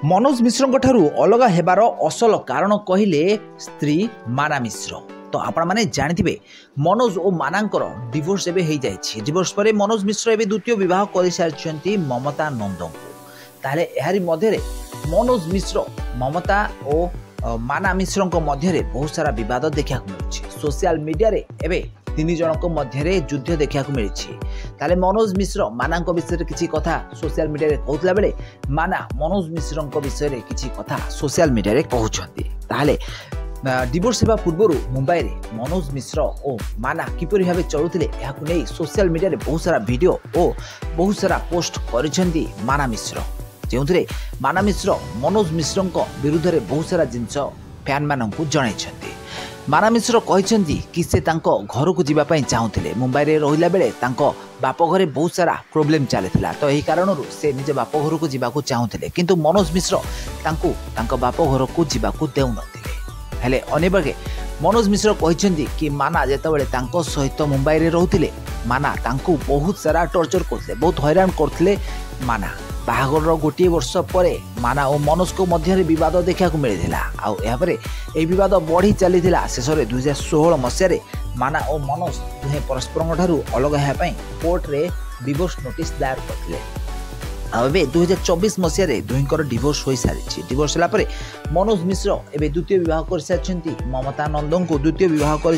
मनोज मिश्र ठारू अलग हेबार असल कारण कहले स्त्री माना मिश्र। तो आपण माने जानिथिबे मनोज और मानांकर डिवोर्स एबे हो जाइछि। डिवोर्स पर मनोज मिश्र एबे द्वितीय विवाह कर सारिछंती ममता नंदन को। ताले एहारी मध्यरे मनोज मिश्र ममता और माना मिश्र मध्य बहुत सारा विवाद देखा मिलुछि। सोशल मीडिया रे एबे तीन जनक मध्य युद्ध देखा मिली। ताले मनोज मिश्र माना विषय किसी कथा सोशल मीडिया रे कहतला बेले माना मनोज मिश्र विषय रे किसी कथा सोशल मीडिया रे कहउछंती। ताले डिवोर्स हेबा पूर्व मुंबई रे मनोज मिश्र और माना किपरि भाबे चलुथिले याकु नै सोशल मीडिया रे बहुत सारा वीडियो और बहुत सारा पोस्ट करिसेंती माना मिश्र, जेउथरे माना मिश्र मनोज मिश्र विरुद्ध रे बहुत सारा जिंस फैन माननकु जणाइछंती। माना मिश्र कहते कि से घर को जीवाई चाहूले। मुंबई में रहा बेले बाप घरे बहुत सारा प्रोब्लेम चलता, तो यही कारण से निज बाप घर को जीवाक चाहूले, किंतु मनोज मिश्र बाप घर को जीवाक देउन। हेले अनेबगे मनोज मिश्र कहते कि माना जितेबाला सहित मुंबई में रोते माना बहुत सारा टर्चर करते, बहुत हैरान करते। माना बाहागर गोटे वर्ष पर माना और मनोज को मध्य विवाद देखा मिलता। आउे बद बढ़ी चली शेष में 2016 मसीह माना और मनोज दुहे परस्पर ठारू अलग होगापी कोर्ट रे डिवोर्स नोटिस दायर करते। 2024 मसीह दुहींकर डिवोर्स हो सारी। डिवोर्स होला मनोज मिश्र एवं द्वितीय विवाह कर सारी। ममता नंदन को द्वितीय विवाह कर